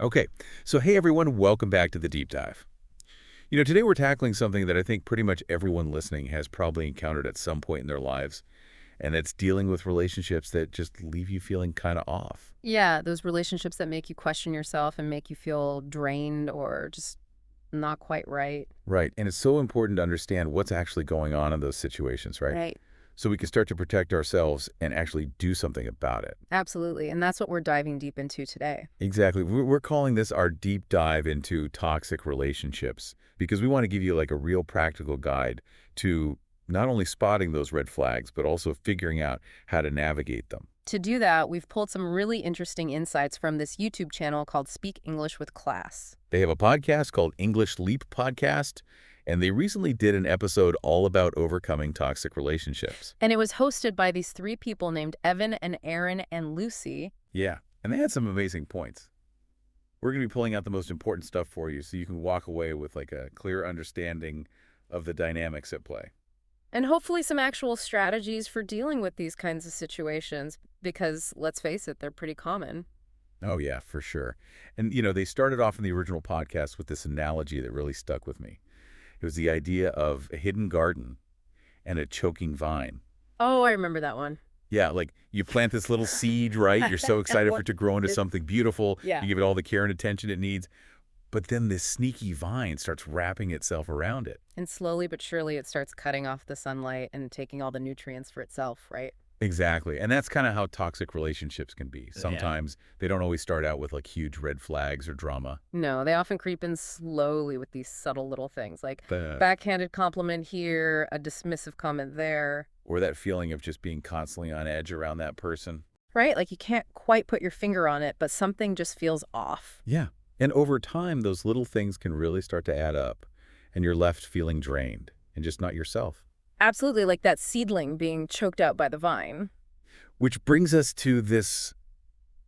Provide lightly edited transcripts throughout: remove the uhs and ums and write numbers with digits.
Okay, so hey everyone, welcome back to the deep dive. Today we're tackling something that I think pretty much everyone listening has probably encountered at some point in their lives, and that's dealing with relationships that just leave you feeling kind of off. Yeah, those relationships that make you question yourself and make you feel drained or just not quite right. Right, and it's so important to understand what's actually going on in those situations, right? Right. So we can start to protect ourselves and actually do something about it. Absolutely. And that's what we're diving deep into today. Exactly. We're calling this our deep dive into toxic relationships because we want to give you like a real practical guide to not only spotting those red flags, but also figuring out how to navigate them. To do that, we've pulled some really interesting insights from this YouTube channel called Speak English with Class. They have a podcast called English Leap Podcast, and they recently did an episode all about overcoming toxic relationships. And it was hosted by these three people named Evan and Aaron and Lucy. Yeah, and they had some amazing points. We're going to be pulling out the most important stuff for you so you can walk away with like a clear understanding of the dynamics at play. And hopefully some actual strategies for dealing with these kinds of situations, because let's face it, they're pretty common. Oh, yeah, for sure. And, they started off in the original podcast with this analogy that really stuck with me. It was the idea of a hidden garden and a choking vine. Oh, I remember that one. Yeah, like you plant this little seed, right? You're so And excited for what it to grow into is, something beautiful. yeah. You give it all the care and attention it needs. But then this sneaky vine starts wrapping itself around it. And slowly but surely it starts cutting off the sunlight and taking all the nutrients for itself, right? Exactly. And that's kind of how toxic relationships can be. Yeah. Sometimes they don't always start out with like huge red flags or drama. No, they often creep in slowly with these subtle little things like The backhanded compliment here, a dismissive comment there, or that feeling of just being constantly on edge around that person. right? Like you can't quite put your finger on it, but something just feels off. Yeah. And over time, those little things can really start to add up, and you're left feeling drained and just not yourself. Absolutely, like that seedling being choked out by the vine. Which brings us to this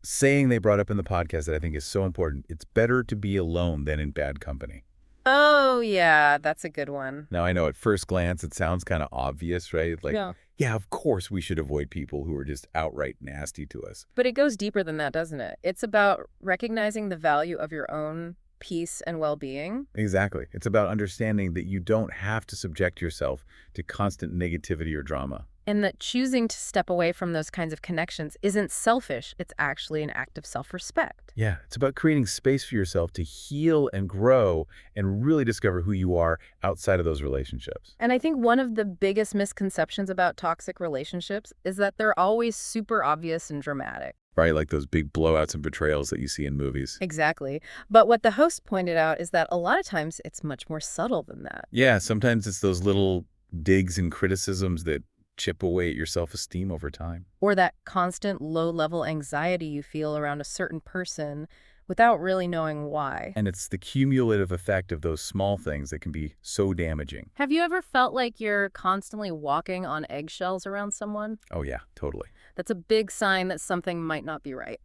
saying they brought up in the podcast that I think is so important. It's better to be alone than in bad company. Oh, yeah, that's a good one. Now, I know at first glance it sounds kind of obvious, right? Like, Yeah. yeah, of course we should avoid people who are just outright nasty to us. But it goes deeper than that, doesn't it? It's about recognizing the value of your own peace and well-being. Exactly. It's about understanding that you don't have to subject yourself to constant negativity or drama. And that choosing to step away from those kinds of connections isn't selfish. It's actually an act of self-respect. Yeah, it's about creating space for yourself to heal and grow and really discover who you are outside of those relationships. And I think one of the biggest misconceptions about toxic relationships is that they're always super obvious and dramatic. Right? Like those big blowouts and betrayals that you see in movies. Exactly. But what the host pointed out is that a lot of times it's much more subtle than that. Yeah, sometimes it's those little digs and criticisms that chip away at your self-esteem over time. Or that constant low-level anxiety you feel around a certain person without really knowing why. And it's the cumulative effect of those small things that can be so damaging. Have you ever felt like you're constantly walking on eggshells around someone? Oh yeah, totally. That's a big sign that something might not be right.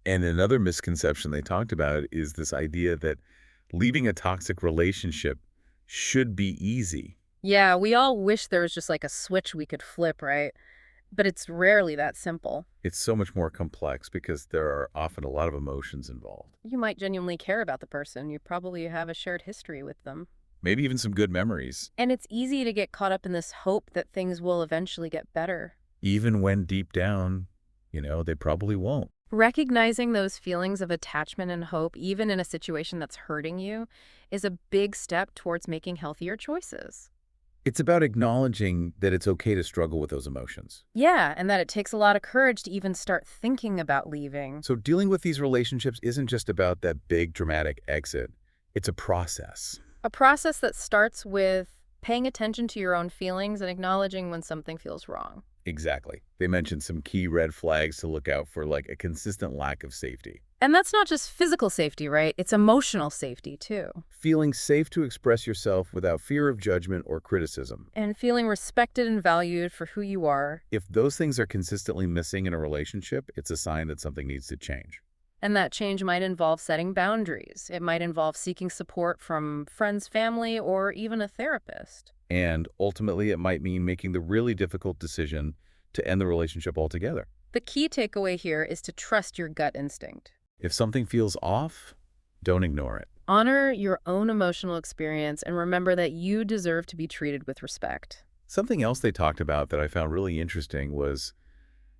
And another misconception they talked about is this idea that leaving a toxic relationship should be easy. Yeah, we all wish there was just like a switch we could flip, right? But it's rarely that simple. It's so much more complex because there are often a lot of emotions involved. You might genuinely care about the person. You probably have a shared history with them. Maybe even some good memories, And it's easy to get caught up in this hope that things will eventually get better. even when deep down, they probably won't. Recognizing those feelings of attachment and hope, even in a situation that's hurting you, is a big step towards making healthier choices. It's about acknowledging that it's okay to struggle with those emotions. Yeah, and that it takes a lot of courage to even start thinking about leaving. So dealing with these relationships isn't just about that big dramatic exit. It's a process. A process that starts with paying attention to your own feelings and acknowledging when something feels wrong. Exactly. They mentioned some key red flags to look out for, like a consistent lack of safety. And that's not just physical safety, right? It's emotional safety, too. Feeling safe to express yourself without fear of judgment or criticism. And feeling respected and valued for who you are. If those things are consistently missing in a relationship, it's a sign that something needs to change. And that change might involve setting boundaries. It might involve seeking support from friends, family, or even a therapist. And ultimately, it might mean making the really difficult decision to end the relationship altogether. The key takeaway here is to trust your gut instinct. If something feels off, Don't ignore it. Honor your own emotional experience and remember that you deserve to be treated with respect. Something else they talked about that I found really interesting was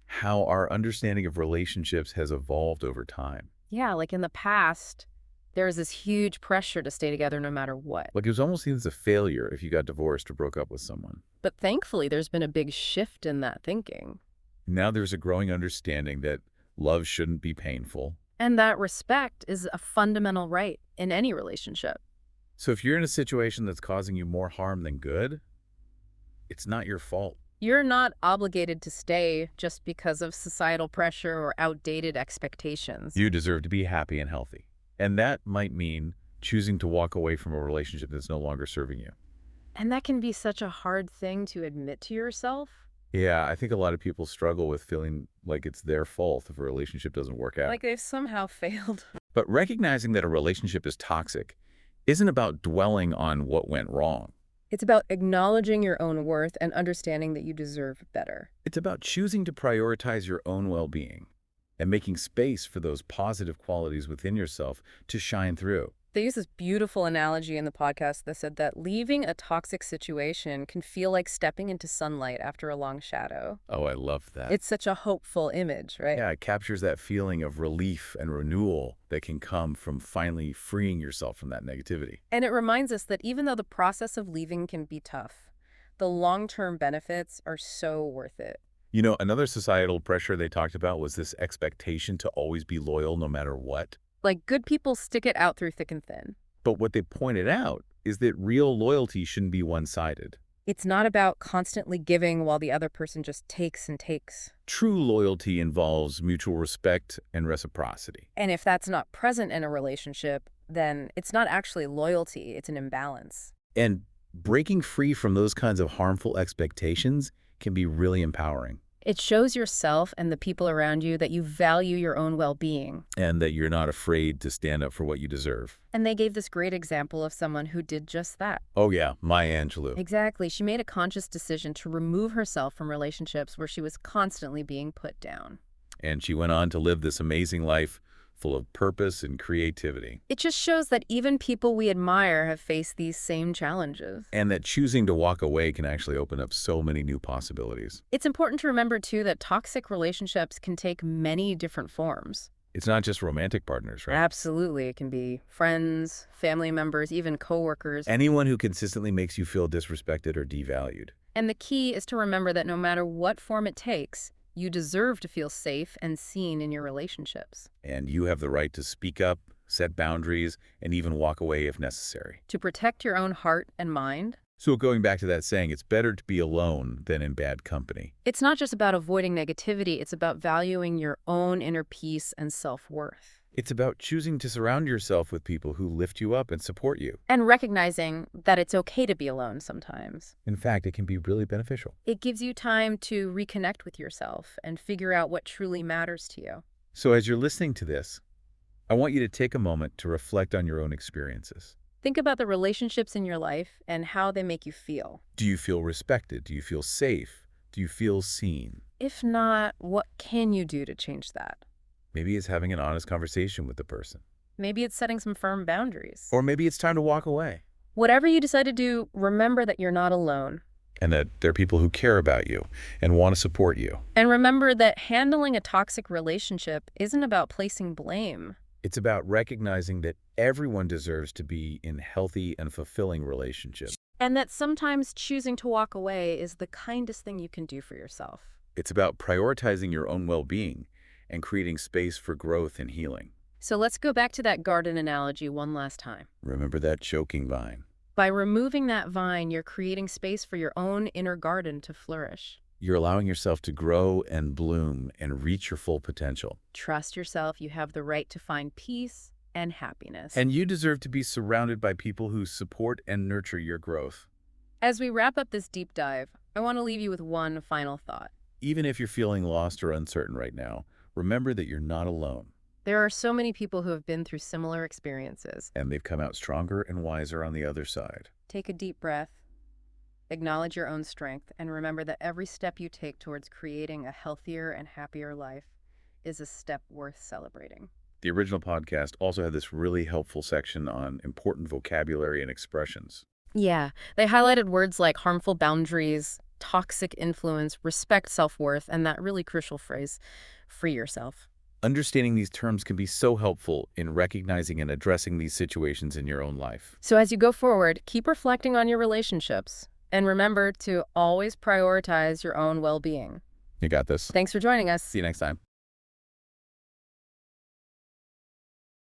how our understanding of relationships has evolved over time. Yeah, like in the past, there was this huge pressure to stay together no matter what. Like it was almost seen as a failure if you got divorced or broke up with someone. But thankfully, there's been a big shift in that thinking. Now there's a growing understanding that love shouldn't be painful. And that respect is a fundamental right in any relationship. So if you're in a situation that's causing you more harm than good, it's not your fault. You're not obligated to stay just because of societal pressure or outdated expectations. You deserve to be happy and healthy. And that might mean choosing to walk away from a relationship that's no longer serving you. And that can be such a hard thing to admit to yourself. Yeah, I think a lot of people struggle with feeling like it's their fault if a relationship doesn't work out. Like they've somehow failed. But recognizing that a relationship is toxic isn't about dwelling on what went wrong. It's about acknowledging your own worth and understanding that you deserve better. It's about choosing to prioritize your own well-being and making space for those positive qualities within yourself to shine through. They use this beautiful analogy in the podcast that said that leaving a toxic situation can feel like stepping into sunlight after a long shadow. Oh, I love that. It's such a hopeful image, right? Yeah, it captures that feeling of relief and renewal that can come from finally freeing yourself from that negativity. And it reminds us that even though the process of leaving can be tough, the long-term benefits are so worth it. You know, another societal pressure they talked about was this expectation to always be loyal no matter what. Like good people stick it out through thick and thin. But what they pointed out is that real loyalty shouldn't be one-sided. It's not about constantly giving while the other person just takes and takes. True loyalty involves mutual respect and reciprocity. And if that's not present in a relationship, then it's not actually loyalty, it's an imbalance. And breaking free from those kinds of harmful expectations can be really empowering. It shows yourself and the people around you that you value your own well-being. And that you're not afraid to stand up for what you deserve. And they gave this great example of someone who did just that. Oh yeah, Maya Angelou. Exactly. She made a conscious decision to remove herself from relationships where she was constantly being put down. And she went on to live this amazing life full of purpose and creativity. It just shows that even people we admire have faced these same challenges. And that choosing to walk away can actually open up so many new possibilities. It's important to remember, too, that toxic relationships can take many different forms. It's not just romantic partners, right? Absolutely. It can be friends, family members, even coworkers. Anyone who consistently makes you feel disrespected or devalued. And the key is to remember that no matter what form it takes, you deserve to feel safe and seen in your relationships. And you have the right to speak up, set boundaries, and even walk away if necessary. To protect your own heart and mind. So going back to that saying, it's better to be alone than in bad company. It's not just about avoiding negativity, it's about valuing your own inner peace and self-worth. It's about choosing to surround yourself with people who lift you up and support you. And recognizing that it's okay to be alone sometimes. In fact, it can be really beneficial. It gives you time to reconnect with yourself and figure out what truly matters to you. So as you're listening to this, I want you to take a moment to reflect on your own experiences. Think about the relationships in your life and how they make you feel. Do you feel respected? Do you feel safe? Do you feel seen? If not, what can you do to change that? Maybe it's having an honest conversation with the person. Maybe it's setting some firm boundaries. Or maybe it's time to walk away. Whatever you decide to do, remember that you're not alone. And that there are people who care about you and want to support you. And remember that handling a toxic relationship isn't about placing blame. It's about recognizing that everyone deserves to be in healthy and fulfilling relationships. And that sometimes choosing to walk away is the kindest thing you can do for yourself. It's about prioritizing your own well-being and creating space for growth and healing. So let's go back to that garden analogy one last time. Remember that choking vine. By removing that vine, you're creating space for your own inner garden to flourish. You're allowing yourself to grow and bloom and reach your full potential. Trust yourself. You have the right to find peace and happiness. And you deserve to be surrounded by people who support and nurture your growth. As we wrap up this deep dive, I want to leave you with one final thought. Even if you're feeling lost or uncertain right now, remember that you're not alone. There are so many people who have been through similar experiences. And they've come out stronger and wiser on the other side. Take a deep breath, acknowledge your own strength, and remember that every step you take towards creating a healthier and happier life is a step worth celebrating. The original podcast also had this really helpful section on important vocabulary and expressions. Yeah, they highlighted words like harmful boundaries, toxic influence, respect self-worth, and that really crucial phrase, free yourself. Understanding these terms can be so helpful in recognizing and addressing these situations in your own life. So as you go forward, keep reflecting on your relationships and remember to always prioritize your own well-being. You got this. Thanks for joining us. See you next time.